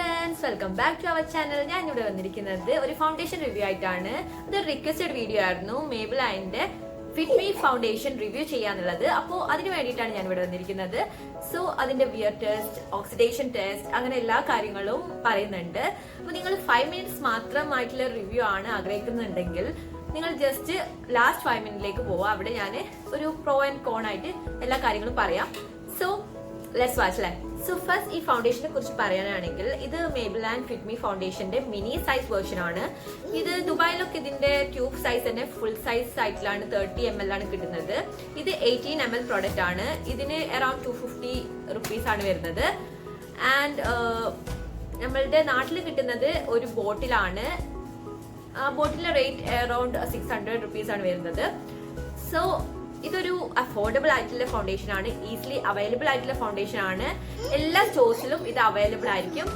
Friends, welcome back to our channel. ഞാൻ ഇവിടെ വന്നിരിക്കുന്നത് ഒരു ഫൗണ്ടേഷൻ റിവ്യൂ ആയിട്ടാണ്. ഇതൊരു റിക്വസ്റ്റഡ് വീഡിയോ ആയിരുന്നു, മേബിലൈൻ്റെ ഫിറ്റ് മീ ഫൗണ്ടേഷൻ റിവ്യൂ ചെയ്യാന്നുള്ളത്. അപ്പോൾ അതിന് വേണ്ടിയിട്ടാണ് ഞാൻ ഇവിടെ വന്നിരിക്കുന്നത്. സോ അതിന്റെ വിയർ ടെസ്റ്റ്, ഓക്സിഡേഷൻ ടെസ്റ്റ്, അങ്ങനെ എല്ലാ കാര്യങ്ങളും പറയുന്നുണ്ട്. അപ്പോൾ നിങ്ങൾ 5 മിനിറ്റ്സ് മാത്രമായിട്ടുള്ള റിവ്യൂ ആണ് ആഗ്രഹിക്കുന്നുണ്ടെങ്കിൽ നിങ്ങൾ ജസ്റ്റ് ലാസ്റ്റ് 5 മിനിറ്റിലേക്ക് പോവുക. അവിടെ ഞാൻ ഒരു പ്രോ ആൻഡ് കോൺ ആയിട്ട് എല്ലാ കാര്യങ്ങളും പറയാം. സോ ലെറ്റ്സ് വാച്ച് അല്ലേ. സോ ഫസ്റ്റ് ഈ ഫൗണ്ടേഷനെ കുറിച്ച് പറയാനാണെങ്കിൽ ഇത് മേബിലൈൻ ഫിറ്റ് മീ ഫൗണ്ടേഷന്റെ മിനി സൈസ് വേർഷൻ ആണ്. ഇത് ദുബായിലൊക്കെ ഇതിന്റെ ട്യൂബ് സൈസ് തന്നെ ഫുൾ സൈസ് ആയിട്ടാണ് 30 ml ആണ് കിട്ടുന്നത്. ഇത് 18 ml പ്രോഡക്റ്റ് ആണ്. ഇതിന് അറൌണ്ട് 250 rupees ആണ് വരുന്നത്. ആൻഡ് നമ്മളുടെ നാട്ടിൽ കിട്ടുന്നത് ഒരു ബോട്ടിലാണ്. ആ ബോട്ടിലെ റേറ്റ് അറൌണ്ട് 600 rupees ആണ് വരുന്നത്. സോ ഇതൊരു അഫോർഡബിൾ ആയിട്ടുള്ള ഫൗണ്ടേഷൻ ആണ്, ഈസിലി അവൈലബിൾ ആയിട്ടുള്ള ഫൗണ്ടേഷൻ ആണ്. എല്ലാ സ്റ്റോഴ്സിലും ഇത് അവൈലബിൾ ആയിരിക്കും.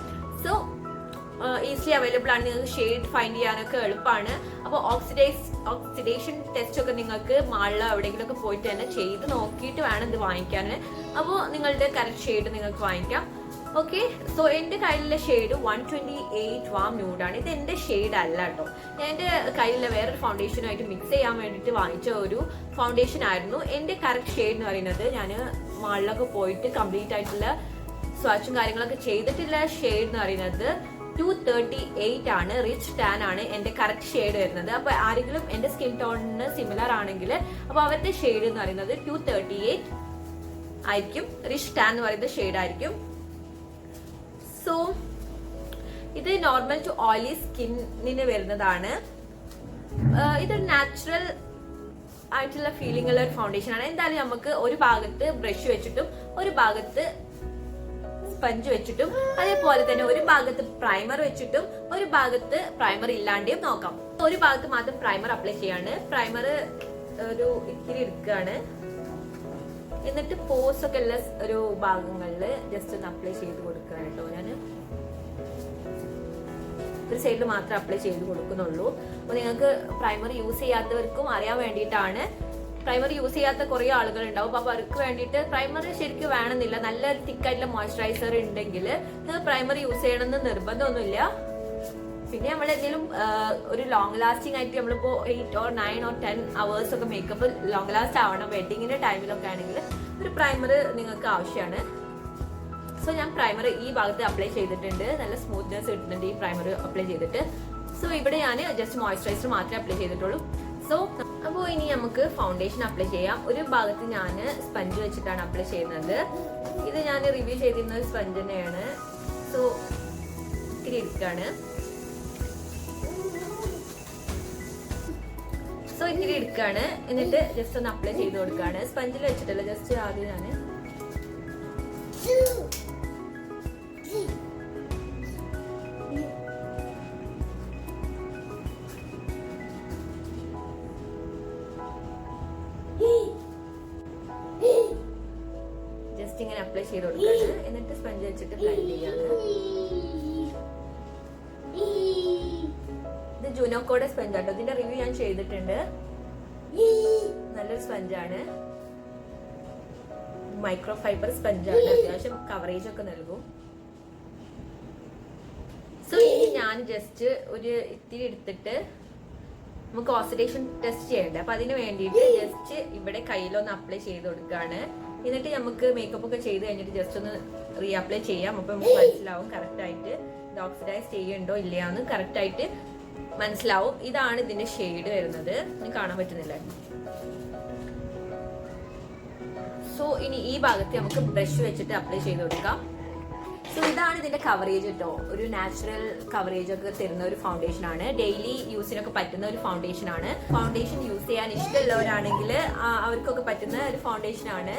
സോ ഈസിലി അവൈലബിൾ ആണ്, നിങ്ങൾക്ക് ഷെയ്ഡ് ഫൈൻഡ് ചെയ്യാനൊക്കെ എളുപ്പമാണ്. അപ്പോൾ ഓക്സിഡേഷൻ ടെസ്റ്റ് ഒക്കെ നിങ്ങൾക്ക് മാളിലോ എവിടെയെങ്കിലും ഒക്കെ പോയിട്ട് തന്നെ ചെയ്ത് നോക്കിയിട്ട് വേണം ഇത് വാങ്ങിക്കാൻ. അപ്പോൾ നിങ്ങളുടെ കറക്റ്റ് ഷെയ്ഡ് നിങ്ങൾക്ക് വാങ്ങിക്കാം. ഓക്കെ, സോ എൻ്റെ കയ്യിലുള്ള ഷെയ്ഡ് 128 വാം ന്യൂഡാണ്. ഇത് എൻ്റെ ഷെയ്ഡ് അല്ല കേട്ടോ. ഞാൻ എൻ്റെ കയ്യിലുള്ള വേറൊരു ഫൗണ്ടേഷനുമായിട്ട് മിക്സ് ചെയ്യാൻ വേണ്ടിയിട്ട് വാങ്ങിച്ച ഒരു ഫൗണ്ടേഷൻ ആയിരുന്നു. എൻ്റെ കറക്റ്റ് ഷെയ്ഡ് എന്ന് പറയുന്നത് ഞാൻ മാളിലൊക്കെ പോയിട്ട് കംപ്ലീറ്റ് ആയിട്ടുള്ള സ്വാച്ചും കാര്യങ്ങളൊക്കെ ചെയ്തിട്ടുള്ള ഷെയ്ഡ് എന്ന് പറയുന്നത് 238 ആണ്. റിച്ച് ടാൻ ആണ് എൻ്റെ കറക്റ്റ് ഷെയ്ഡ് വരുന്നത്. അപ്പോൾ ആരെങ്കിലും എൻ്റെ സ്കിൻ ടോണിന് സിമിലർ ആണെങ്കിൽ അപ്പോൾ അവരുടെ ഷെയ്ഡ് എന്ന് പറയുന്നത് 238 ആയിരിക്കും. റിച്ച് ടാൻ എന്ന് പറയുന്ന ഷെയ്ഡ് ആയിരിക്കും. സോ ഇത് നോർമൽ ടു ഓയിലി സ്കിന്നിന് വരുന്നതാണ്. ഇതൊരു നാച്ചുറൽ ആയിട്ടുള്ള ഫീലിംഗ് ഉള്ള ഒരു ഫൗണ്ടേഷൻ ആണ്. എന്തായാലും നമുക്ക് ഒരു ഭാഗത്ത് ബ്രഷ് വെച്ചിട്ടും ഒരു ഭാഗത്ത് സ്പഞ്ച് വെച്ചിട്ടും അതേപോലെ തന്നെ ഒരു ഭാഗത്ത് പ്രൈമർ വെച്ചിട്ടും ഒരു ഭാഗത്ത് പ്രൈമർ ഇല്ലാണ്ടെയും നോക്കാം. ഒരു ഭാഗത്ത് മാത്രം പ്രൈമർ അപ്ലൈ ചെയ്യാണ്. പ്രൈമർ ഒരു ഇത്തിരി എടുക്കുകയാണ്. എന്നിട്ട് പോസ് ഒക്കെ ഉള്ള ഒരു ഭാഗങ്ങളിൽ ജസ്റ്റ് ഒന്ന് അപ്ലൈ ചെയ്ത് കൊടുക്കുകയാണ് കേട്ടോ. ഞാൻ ഒരു സൈഡിൽ മാത്രമേ അപ്ലൈ ചെയ്ത് കൊടുക്കുന്നുള്ളൂ. അപ്പോൾ നിങ്ങൾക്ക് പ്രൈമർ യൂസ് ചെയ്യാത്തവർക്കും അറിയാൻ വേണ്ടിയിട്ടാണ്. പ്രൈമർ യൂസ് ചെയ്യാത്ത കുറേ ആളുകൾ ഉണ്ടാവും. അപ്പോൾ അവർക്ക് വേണ്ടിയിട്ട് പ്രൈമർ ശരിക്കും വേണമെന്നില്ല. നല്ലൊരു തിക്കായിട്ടുള്ള മോയ്സ്ചറൈസർ ഉണ്ടെങ്കിൽ നിങ്ങൾ പ്രൈമർ യൂസ് ചെയ്യണമെന്ന് നിർബന്ധമൊന്നുമില്ല. പിന്നെ നമ്മൾ എന്തെങ്കിലും ഒരു ലോങ് ലാസ്റ്റിംഗ് ആയിട്ട് നമ്മളിപ്പോൾ 8 or 9 or 10 hours ഒക്കെ മേക്കപ്പ് ലോങ് ലാസ്റ്റ് ആവണം, വെഡിങ്ങിന്റെ ടൈമിലൊക്കെ ആണെങ്കിൽ ഒരു പ്രൈമർ നിങ്ങൾക്ക് ആവശ്യമാണ്. സോ ഞാൻ പ്രൈമർ ഈ ഭാഗത്ത് അപ്ലൈ ചെയ്തിട്ടുണ്ട്. നല്ല സ്മൂത്ത്നെസ് കിട്ടുന്നുണ്ട് ഈ പ്രൈമർ അപ്ലൈ ചെയ്തിട്ട്. സോ ഇവിടെ ഞാൻ ജസ്റ്റ് മോയ്സ്ചറൈസർ മാത്രമേ അപ്ലൈ ചെയ്തിട്ടുള്ളൂ. സോ അപ്പോൾ ഇനി നമുക്ക് ഫൗണ്ടേഷൻ അപ്ലൈ ചെയ്യാം. ഒരു ഭാഗത്ത് ഞാൻ സ്പഞ്ച് വെച്ചിട്ടാണ് അപ്ലൈ ചെയ്യുന്നത്. ഇത് ഞാൻ റിവ്യൂ ചെയ്തിരുന്ന ഒരു സ്പഞ്ച് തന്നെയാണ്. സോ ഇത്തിരി എടുക്കുകയാണ്. സോ ഇത്തിരി എടുക്കുകയാണ്. എന്നിട്ട് ജസ്റ്റ് ഒന്ന് അപ്ലൈ ചെയ്ത് കൊടുക്കുകയാണ്. സ്പഞ്ചിൽ വെച്ചിട്ടല്ല, ജസ്റ്റ് ആദ്യം ഞാൻ ജസ്റ്റ് ഇങ്ങനെ അപ്ലൈ ചെയ്ത് കൊടുക്കുകയാണ്. എന്നിട്ട് സ്പഞ്ച് വെച്ചിട്ട് ബ്ലെൻഡ് ചെയ്യാണ്. ഇത് ജുനോക്കോയുടെ സ്പഞ്ച് ആട്ടോ. ഇതിന്റെ റിവ്യൂ ഞാൻ ചെയ്തിട്ടുണ്ട്. നല്ലൊരു സ്പഞ്ചാണ്, മൈക്രോ ഫൈബർ സ്പഞ്ചാണ്. അത്യാവശ്യം കവറേജ് ഒക്കെ നൽകും. സോ ഇനി ഞാൻ ജസ്റ്റ് ഒരു ഇത്തിരി എടുത്തിട്ട് നമുക്ക് ഓക്സിഡേഷൻ ടെസ്റ്റ് ചെയ്യണ്ടേ. അപ്പൊ അതിന് വേണ്ടിയിട്ട് ജസ്റ്റ് ഇവിടെ കയ്യിലൊന്ന് അപ്ലൈ ചെയ്ത് കൊടുക്കുകയാണ്. എന്നിട്ട് നമുക്ക് മേക്കപ്പ് ഒക്കെ ചെയ്ത് കഴിഞ്ഞിട്ട് ജസ്റ്റ് ഒന്ന് റീ അപ്ലൈ ചെയ്യാം. അപ്പൊ നമുക്ക് മനസ്സിലാവും കറക്റ്റ് ആയിട്ട് ഇത് ഓക്സിഡൈസ് ചെയ്യണ്ടോ ഇല്ലയാന്ന് കറക്റ്റ് ആയിട്ട് മനസ്സിലാവും. ഇതാണ് ഇതിന്റെ ഷെയ്ഡ് വരുന്നത്. നിങ്ങൾക്ക് കാണാൻ പറ്റുന്നില്ല. സോ ഇനി ഈ ഭാഗത്ത് നമുക്ക് ബ്രഷ് വെച്ചിട്ട് അപ്ലൈ ചെയ്ത് കൊടുക്കാം. സോ ഇതാണ് ഇതിന്റെ കവറേജ് കേട്ടോ. ഒരു നാച്ചുറൽ കവറേജ് ഒക്കെ തരുന്ന ഒരു ഫൗണ്ടേഷൻ ആണ്. ഡെയിലി യൂസിനൊക്കെ പറ്റുന്ന ഒരു ഫൗണ്ടേഷൻ ആണ്. ഫൗണ്ടേഷൻ യൂസ് ചെയ്യാൻ ഇഷ്ടമുള്ളവരാണെങ്കിൽ അവർക്കൊക്കെ പറ്റുന്ന ഒരു ഫൗണ്ടേഷൻ ആണ്.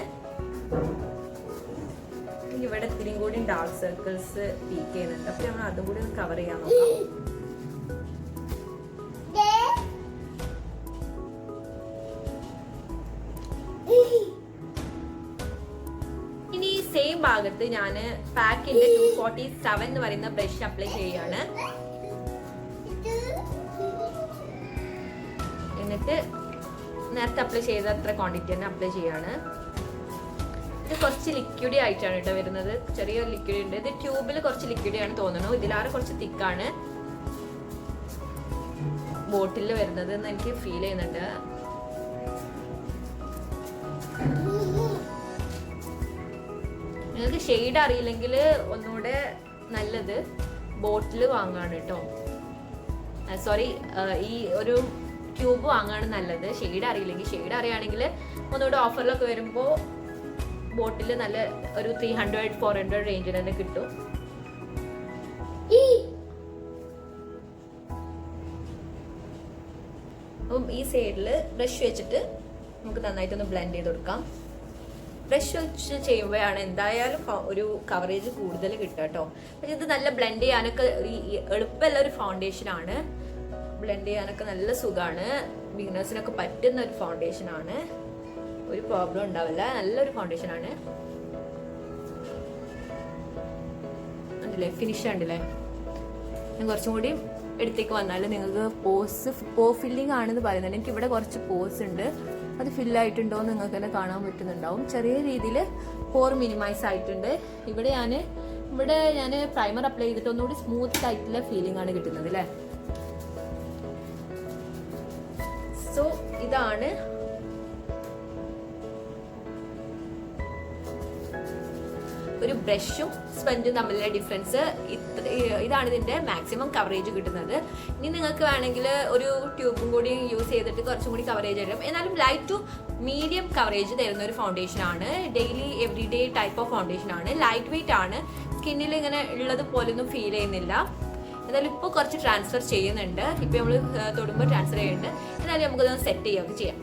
ഇവിടെ ഇത്തിരിയും കൂടി ഡാർക്ക് സർക്കിൾസ് പീക്ക് ചെയ്യുന്നുണ്ട്. അപ്പൊ നമ്മൾ അതും കൂടി ഒന്ന് കവർ ചെയ്യാൻ നോക്കാം. ഇനി സെയിം ഭാഗത്ത് ഞാൻ പാക്കിന്റെ 247 എന്ന് പറയുന്ന ബ്രഷ് അപ്ലൈ ചെയ്യാണ്. എന്നിട്ട് നേരത്തെ അപ്ലൈ ചെയ്ത അത്ര ക്വാണ്ടിറ്റി തന്നെ അപ്ലൈ ചെയ്യാണ്. ഇത് കുറച്ച് ലിക്വിഡി ആയിട്ടാണ് കേട്ടോ വരുന്നത്. ചെറിയൊരു ലിക്വിഡ് ഉണ്ട്. ഇത് ട്യൂബിൽ കുറച്ച് ലിക്വിഡി ആണ് തോന്നുന്നു. ഇതിലാറെ കുറച്ച് തിക്കാണ് ബോട്ടിൽ വരുന്നത് എന്ന് എനിക്ക് ഫീൽ ചെയ്യുന്നുണ്ട്. നിങ്ങൾക്ക് ഷെയ്ഡ് അറിയില്ലെങ്കിൽ ഒന്നുകൂടെ നല്ലത് ബോട്ടിൽ വാങ്ങാണ് കേട്ടോ. സോറി, ഈ ഒരു ട്യൂബ് വാങ്ങാണ് നല്ലത്. ഷെയ്ഡ് അറിയില്ലെങ്കിൽ, ഷെയ്ഡ് അറിയുകയാണെങ്കിൽ ഒന്നുകൂടെ ഓഫറിലൊക്കെ വരുമ്പോൾ ബോട്ടിൽ നല്ല ഒരു 300-400 റേഞ്ചിൽ തന്നെ കിട്ടും. അപ്പം ഈ സൈഡിൽ ബ്രഷ് വെച്ചിട്ട് നമുക്ക് നന്നായിട്ടൊന്ന് ബ്ലെൻഡ് ചെയ്ത് കൊടുക്കാം. ബ്രഷ് വെച്ച് ചെയ്യുമ്പോഴാണ് എന്തായാലും ഒരു കവറേജ് കൂടുതൽ കിട്ടുക കേട്ടോ. പക്ഷെ ഇത് നല്ല ബ്ലെൻഡ് ചെയ്യാനൊക്കെ എളുപ്പമുള്ള ഒരു ഫൗണ്ടേഷനാണ്. ബ്ലെൻഡ് ചെയ്യാനൊക്കെ നല്ല സുഖമാണ്. ബിഗിനേഴ്സിനൊക്കെ പറ്റുന്ന ഒരു ഫൗണ്ടേഷനാണ്. ഒരു പ്രോബ്ലം ഉണ്ടാവില്ല. നല്ലൊരു ഫൗണ്ടേഷനാണ്. ഉണ്ടല്ലേ, ഫിനിഷ് ഉണ്ടല്ലേ. ഞാൻ കുറച്ചും കൂടി എടുത്തേക്ക് വന്നാൽ നിങ്ങൾക്ക് പോ ഫില്ലിംഗ് ആണെന്ന് പറയുന്നത്. എനിക്ക് ഇവിടെ കുറച്ച് പോസ് ഉണ്ട്. അത് ഫില്ലായിട്ടുണ്ടോ എന്ന് നിങ്ങൾക്ക് തന്നെ കാണാൻ പറ്റുന്നുണ്ടാവും. ചെറിയ രീതിയിൽ പോർ മിനിമൈസ് ആയിട്ടുണ്ട്. ഇവിടെ ഞാൻ പ്രൈമർ അപ്ലൈ ചെയ്തിട്ട് ഒന്നുകൂടി സ്മൂത്ത് ആയിട്ടുള്ള ഫീലിംഗ് ആണ് കിട്ടുന്നത് അല്ലേ. സോ ഇതാണ് ഒരു ബ്രഷും സ്പഞ്ചും തമ്മിലുള്ള ഡിഫറൻസ്. ഇതാണ് ഇതിന്റെ മാക്സിമം കവറേജ് കിട്ടുന്നത്. ഇനി നിങ്ങൾക്ക് വേണമെങ്കിൽ ഒരു ട്യൂബും കൂടി യൂസ് ചെയ്തിട്ട് കുറച്ചും കൂടി കവറേജ് തരും. എന്നാലും ലൈറ്റ് ടു മീഡിയം കവറേജ് തരുന്ന ഒരു ഫൗണ്ടേഷൻ ആണ്. Daily everyday type of foundation ആണ്. ലൈറ്റ് വെയിറ്റ് ആണ്. സ്കിന്നിൽ ഇങ്ങനെ ഉള്ളത് പോലൊന്നും ഫീൽ ചെയ്യുന്നില്ല. എന്നാലും ഇപ്പോൾ കുറച്ച് ട്രാൻസ്ഫർ ചെയ്യുന്നുണ്ട്. ഇപ്പം നമ്മൾ തൊടുമ്പോൾ ട്രാൻസ്ഫർ ചെയ്യുന്നുണ്ട്. എന്നാലും നമുക്കതൊന്ന് സെറ്റ് ചെയ്യുകയൊക്കെ ചെയ്യാം.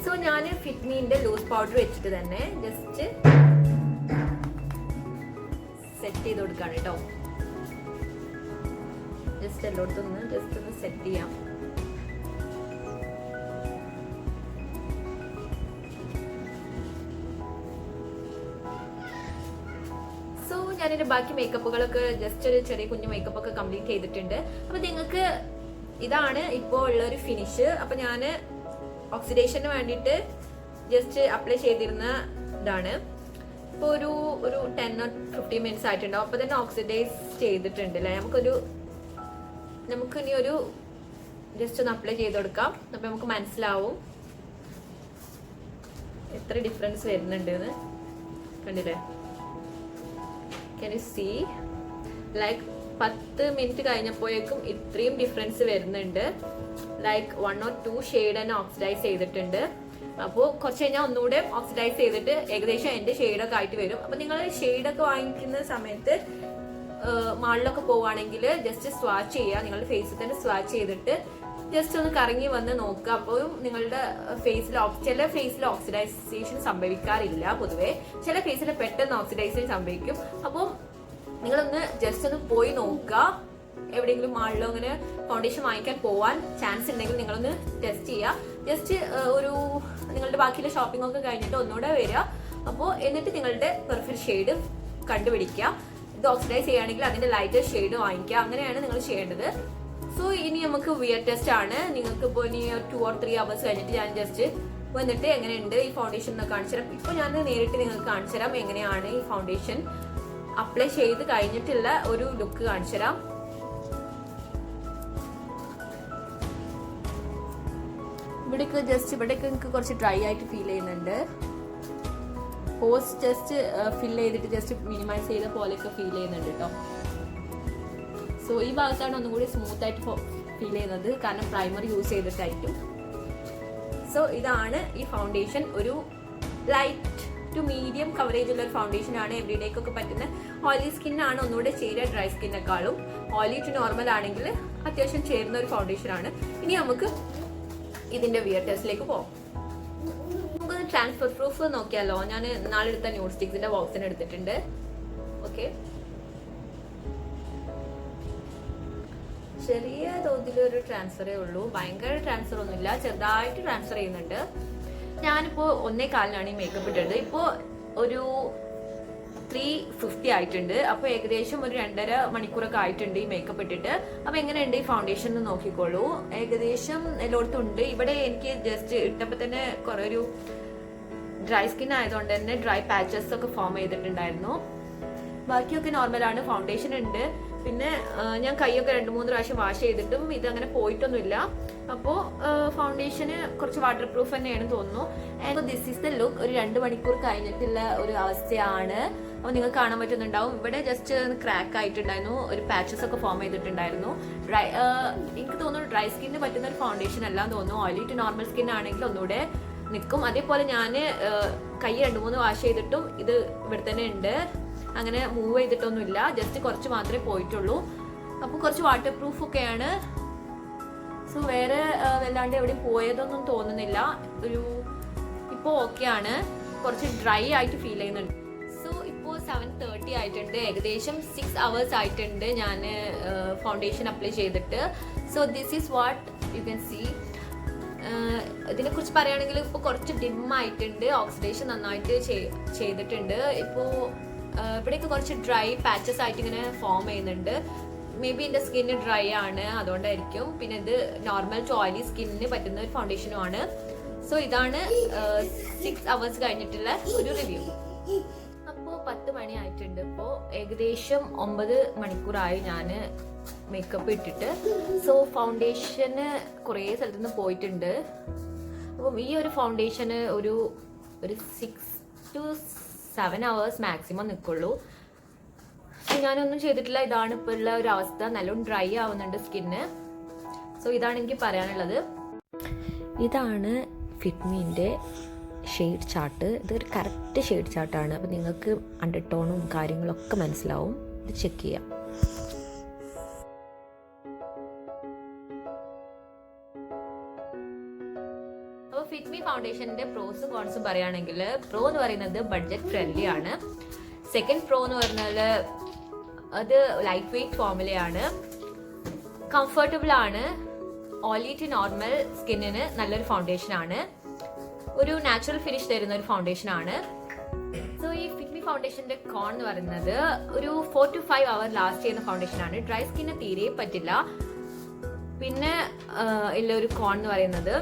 സോ ഞാൻ ഫിറ്റ്മീൻ്റെ ലൂസ് പൗഡർ വെച്ചിട്ട് തന്നെ ജസ്റ്റ് സെറ്റ് ചെയ്ത് കൊടുക്കാണ് കേട്ടോ. ജസ്റ്റ് എല്ലായിടത്തും ജസ്റ്റ് ഒന്ന് സെറ്റ് ചെയ്യാം. സോ ഞാനിന്റെ ബാക്കി മേക്കപ്പുകളൊക്കെ ജസ്റ്റ് ഒരു ചെറിയ കുഞ്ഞു മേക്കപ്പ് ഒക്കെ കംപ്ലീറ്റ് ചെയ്തിട്ടുണ്ട്. അപ്പൊ നിങ്ങൾക്ക് ഇതാണ് ഇപ്പോൾ ഉള്ള ഒരു ഫിനിഷ്. അപ്പൊ ഞാൻ ഓക്സിഡേഷന് വേണ്ടിയിട്ട് ജസ്റ്റ് അപ്ലൈ ചെയ്തിരുന്ന ഇതാണ്. ഇപ്പോൾ ഒരു 10 or 15 മിനിറ്റ്സ് ആയിട്ടുണ്ടാവും. അപ്പോൾ തന്നെ ഓക്സിഡൈസ് ചെയ്തിട്ടുണ്ട് അല്ലേ. നമുക്കിനി ഒരു ജസ്റ്റ് ഒന്ന് അപ്ലൈ ചെയ്ത് കൊടുക്കാം. അപ്പോൾ നമുക്ക് മനസ്സിലാവും എത്ര ഡിഫറൻസ് വരുന്നുണ്ട് എന്ന്. കണ്ടില്ലേ, can you see? Like 10 minute കഴിഞ്ഞപ്പോഴേക്കും ഇത്രയും ഡിഫറൻസ് വരുന്നുണ്ട്. ലൈക്ക് 1 or 2 ഷെയ്ഡ് തന്നെ ഓക്സിഡൈസ് ചെയ്തിട്ടുണ്ട്. അപ്പോൾ കുറച്ച് കഴിഞ്ഞാൽ ഒന്നുകൂടെ ഓക്സിഡൈസ് ചെയ്തിട്ട് ഏകദേശം എൻ്റെ ഷെയ്ഡൊക്കെ ആയിട്ട് വരും. അപ്പോൾ നിങ്ങൾ ഷെയ്ഡൊക്കെ വാങ്ങിക്കുന്ന സമയത്ത് മാളിലൊക്കെ പോവുകയാണെങ്കിൽ ജസ്റ്റ് സ്വാച്ച് ചെയ്യുക. നിങ്ങളുടെ ഫേസിൽ തന്നെ സ്വാച്ച് ചെയ്തിട്ട് ജസ്റ്റ് ഒന്ന് കറങ്ങി വന്ന് നോക്കുക. അപ്പോഴും നിങ്ങളുടെ ഫേസിൽ ചില ഫേസിൽ ഓക്സിഡൈസേഷൻ സംഭവിക്കാറില്ല പൊതുവെ. ചില ഫേസിൽ പെട്ടെന്ന് ഓക്സിഡൈസേഷൻ സംഭവിക്കും. അപ്പോൾ നിങ്ങളൊന്ന് ജസ്റ്റ് ഒന്ന് പോയി നോക്കുക. എവിടെയെങ്കിലും മാളിലോ അങ്ങനെ ഫൗണ്ടേഷൻ വാങ്ങിക്കാൻ പോവാൻ ചാൻസ് ഉണ്ടെങ്കിൽ നിങ്ങളൊന്ന് ടെസ്റ്റ് ചെയ്യുക. ജസ്റ്റ് നിങ്ങളുടെ ബാക്കിയുള്ള ഷോപ്പിംഗ് ഒക്കെ കഴിഞ്ഞിട്ട് ഒന്നുകൂടെ വരിക. അപ്പോൾ എന്നിട്ട് നിങ്ങളുടെ പെർഫെക്റ്റ് ഷെയ്ഡ് കണ്ടുപിടിക്കുക. ഇത് ഓക്സിഡൈസ് ചെയ്യുകയാണെങ്കിൽ അതിന്റെ ലൈറ്റർ ഷെയ്ഡ് വാങ്ങിക്കുക. അങ്ങനെയാണ് നിങ്ങൾ ചെയ്യേണ്ടത്. സോ ഇനി നമുക്ക് വിയർ ടെസ്റ്റ് ആണ്. നിങ്ങൾക്ക് ഇപ്പോൾ ഇനി 2 or 3 hours കഴിഞ്ഞിട്ട് ഞാൻ ജസ്റ്റ് വന്നിട്ട് എങ്ങനെയുണ്ട് ഈ ഫൗണ്ടേഷൻ എന്ന് കാണിച്ചു തരാം. ഇപ്പോൾ ഞാൻ നേരിട്ട് നിങ്ങൾക്ക് കാണിച്ചു തരാം എങ്ങനെയാണ് ഈ ഫൗണ്ടേഷൻ അപ്ലൈ ചെയ്ത് കഴിഞ്ഞിട്ടുള്ള ഒരു ലുക്ക് കാണിച്ചു തരാം. ഇവിടേക്ക് എനിക്ക് കുറച്ച് ഡ്രൈ ആയിട്ട് ഫീൽ ചെയ്യുന്നുണ്ട്. പോസ് ജസ്റ്റ് ഫിൽ ചെയ്തിട്ട് ജസ്റ്റ് മിനിമൈസ് ചെയ്ത പോലെയൊക്കെ ഫീൽ ചെയ്യുന്നുണ്ട് കേട്ടോ. സോ ഈ ഭാഗത്താണ് ഒന്നും കൂടി സ്മൂത്ത് ആയിട്ട് ഫീൽ ചെയ്യുന്നത്, കാരണം പ്രൈമർ യൂസ് ചെയ്തിട്ടായിരിക്കും. സോ ഇതാണ് ഈ ഫൗണ്ടേഷൻ. ഒരു ലൈറ്റ് ടു മീഡിയം കവറേജ് ഉള്ള ഒരു ഫൗണ്ടേഷൻ ആണ്. എവറിഡേക്കൊക്കെ പറ്റുന്ന. ഓയിലി സ്കിന്നാണ് ഒന്നുകൂടെ ചേരുക ഡ്രൈ സ്കിന്നേക്കാളും. ഓയിലി ടു നോർമൽ ആണെങ്കിൽ അത്യാവശ്യം ചേരുന്ന ഒരു ഫൗണ്ടേഷൻ ആണ്. ഇനി നമുക്ക് ഇതിന്റെ വിയർ ടെസ്റ്റിലേക്ക് പോകാം. നമുക്കൊന്ന് ട്രാൻസ്ഫർ പ്രൂഫ് നോക്കിയാലോ. ഞാൻ നാളെ എടുത്ത ന്യൂഡ് സ്റ്റിക്സിന്റെ ബോക്സിന് എടുത്തിട്ടുണ്ട്. ഓക്കെ, ചെറിയ തോതിലൊരു ട്രാൻസ്ഫറേ ഉള്ളൂ. ഭയങ്കര ട്രാൻസ്ഫർ ഒന്നുമില്ല, ചെറുതായിട്ട് ട്രാൻസ്ഫർ ചെയ്യുന്നുണ്ട്. ഞാനിപ്പോ 1:15 ഈ മേക്കപ്പ് ഇട്ടിട്ട് ഇപ്പോൾ ഒരു 3:50 ആയിട്ടുണ്ട്. അപ്പൊ ഏകദേശം ഒരു 2.5 മണിക്കൂറൊക്കെ ആയിട്ടുണ്ട് ഈ മേക്കപ്പ് ഇട്ടിട്ട്. അപ്പൊ എങ്ങനെയുണ്ട് ഈ ഫൗണ്ടേഷൻ എന്ന് നോക്കിക്കോളൂ. ഏകദേശം എല്ലായിടത്തും ഉണ്ട്. ഇവിടെ എനിക്ക് ജസ്റ്റ് ഇട്ടപ്പോ തന്നെ കുറെ ഒരു ഡ്രൈ സ്കിൻ ആയതുകൊണ്ട് തന്നെ ഡ്രൈ പാച്ചസ് ഒക്കെ ഫോം ചെയ്തിട്ടുണ്ടായിരുന്നു. ബാക്കിയൊക്കെ നോർമലാണ്. ഫൗണ്ടേഷൻ ഉണ്ട്. പിന്നെ ഞാൻ കൈയൊക്കെ 2-3 പ്രാവശ്യം വാഷ് ചെയ്തിട്ടും ഇതങ്ങനെ പോയിട്ടൊന്നുമില്ല. അപ്പോൾ ഫൗണ്ടേഷന് കുറച്ച് വാട്ടർ പ്രൂഫ് തന്നെയാണ് തോന്നുന്നു. And this is the look. ഒരു 2 മണിക്കൂർ കഴിഞ്ഞിട്ടുള്ള ഒരു അവസ്ഥയാണ്. അപ്പോൾ നിങ്ങൾക്ക് കാണാൻ പറ്റുന്നുണ്ടാവും. ഇവിടെ ജസ്റ്റ് ക്രാക്ക് ആയിട്ടുണ്ടായിരുന്നു, ഒരു പാച്ചസ് ഒക്കെ ഫോം ചെയ്തിട്ടുണ്ടായിരുന്നു. എനിക്ക് തോന്നുന്നു ഡ്രൈ സ്കിന്നിന് പറ്റുന്ന ഒരു ഫൗണ്ടേഷൻ അല്ല തോന്നുന്നു. ഓയിലി ടു നോർമൽ സ്കിൻ ആണെങ്കിൽ ഒന്നുകൂടെ നിൽക്കും. അതേപോലെ ഞാൻ കൈ 2-3 വാഷ് ചെയ്തിട്ടും ഇത് ഇവിടെ തന്നെ ഉണ്ട്. അങ്ങനെ മൂവ് ചെയ്തിട്ടൊന്നുമില്ല, ജസ്റ്റ് കുറച്ച് മാത്രമേ പോയിട്ടുള്ളൂ. അപ്പോൾ കുറച്ച് വാട്ടർ പ്രൂഫ് ഒക്കെയാണ്. സോ വേറെ വല്ലാണ്ട് എവിടെയും പോയതൊന്നും തോന്നുന്നില്ല. ഇപ്പോൾ ഓക്കെയാണ്. കുറച്ച് ഡ്രൈ ആയിട്ട് ഫീൽ ചെയ്യുന്നുണ്ട്. സോ ഇപ്പോൾ 7:30 ആയിട്ടുണ്ട്. ഏകദേശം 6 hours ആയിട്ടുണ്ട് ഞാൻ ഫൗണ്ടേഷൻ അപ്ലൈ ചെയ്തിട്ട്. So this is what you can see. ഇതിനെക്കുറിച്ച് പറയുകയാണെങ്കിൽ ഇപ്പോൾ കുറച്ച് ഡിം ആയിട്ടുണ്ട്. ഓക്സിഡേഷൻ നന്നായിട്ട് ചെയ്തിട്ടുണ്ട്. ഇപ്പോൾ ഇവിടെയൊക്കെ കുറച്ച് ഡ്രൈ പാച്ചസ് ആയിട്ട് ഇങ്ങനെ ഫോം ചെയ്യുന്നുണ്ട്. മേ ബി എൻ്റെ സ്കിന്ന് ഡ്രൈ ആണ്, അതുകൊണ്ടായിരിക്കും. പിന്നെ ഇത് നോർമൽ ടു ഓയിലി സ്കിന്നിന് പറ്റുന്ന ഒരു ഫൗണ്ടേഷനും ആണ്. സോ ഇതാണ് 6 hours കഴിഞ്ഞിട്ടുള്ള ഒരു റിവ്യൂ. അപ്പോൾ 10 മണി ആയിട്ടുണ്ട്. ഇപ്പോൾ ഏകദേശം 9 മണിക്കൂറായി ഞാൻ മേക്കപ്പ് ഇട്ടിട്ട്. സോ ഫൗണ്ടേഷന് കുറേ സ്ഥലത്തു നിന്ന് പോയിട്ടുണ്ട്. അപ്പം ഈ ഒരു ഫൗണ്ടേഷന് ഒരു 6 to 7 hours മാക്സിമം നിൽക്കുള്ളൂ. ഞാനൊന്നും ചെയ്തിട്ടില്ല. ഇതാണ് ഇപ്പോൾ ഉള്ള ഒരു അവസ്ഥ. നല്ലോണം ഡ്രൈ ആവുന്നുണ്ട് സ്കിന്ന്. സോ ഇതാണ് എനിക്ക് പറയാനുള്ളത്. ഇതാണ് ഫിറ്റ്മീൻ്റെ ഷെയ്ഡ് ചാർട്ട്. ഇതൊരു കറക്റ്റ് ഷെയ്ഡ് ചാർട്ടാണ്. അപ്പോൾ നിങ്ങൾക്ക് അണ്ടർടോണും കാര്യങ്ങളൊക്കെ മനസ്സിലാവും. ഇത് ചെക്ക് ചെയ്യാം. അപ്പോൾ ഫിറ്റ്മി ഫൗണ്ടേഷൻ്റെ പ്രോസും കോൺസും പറയുകയാണെങ്കിൽ, പ്രോ എന്ന് പറയുന്നത് ബഡ്ജറ്റ് ഫ്രണ്ട്ലി ആണ്. സെക്കൻഡ് പ്രോ എന്ന് പറഞ്ഞാൽ അത് ലൈറ്റ് വെയ്റ്റ് ഫോമുലയാണ്, കംഫർട്ടബിൾ ആണ്, ഓയിലി ടു നോർമൽ സ്കിന്നിന് നല്ലൊരു ഫൗണ്ടേഷൻ ആണ്, ഒരു നാച്ചുറൽ ഫിനിഷ് തരുന്ന ഒരു ഫൗണ്ടേഷൻ ആണ്. സോ ഈ ഫിറ്റ്മി ഫൗണ്ടേഷന്റെ കോൺ എന്ന് പറയുന്നത് ഒരു 4 to 5 hours ലാസ്റ്റ് ചെയ്യുന്ന ഫൗണ്ടേഷൻ ആണ്. ഡ്രൈ സ്കിന്നിന് തീരെ പറ്റില്ല. പിന്നെ ഉള്ള ഒരു കോൺ എന്ന് പറയുന്നത്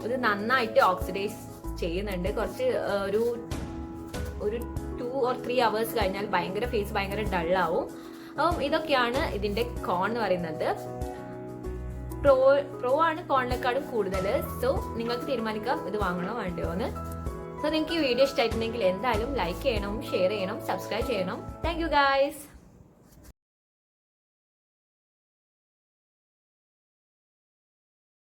ഇത് നന്നായിട്ട് ഓക്സിഡൈസ് ചെയ്യുന്നുണ്ട്. കുറച്ച് ഒരു 2 or 3 hours കഴിഞ്ഞാൽ ഫേസ് ഭയങ്കര ഡള്ളാവും. അപ്പം ഇതൊക്കെയാണ് ഇതിന്റെ കോൺ എന്ന് പറയുന്നത്. പ്രോ ആണ് കോണിനെക്കാളും കൂടുതൽ. സോ നിങ്ങൾക്ക് തീരുമാനിക്കാം ഇത് വാങ്ങണോ വേണ്ടയോ എന്ന്. സോ നിങ്ങൾക്ക് ഈ വീഡിയോ ഇഷ്ടമായിട്ടുണ്ടെങ്കിൽ എന്തായാലും ലൈക്ക് ചെയ്യണം, ഷെയർ ചെയ്യണം, സബ്സ്ക്രൈബ് ചെയ്യണം. Thank you guys.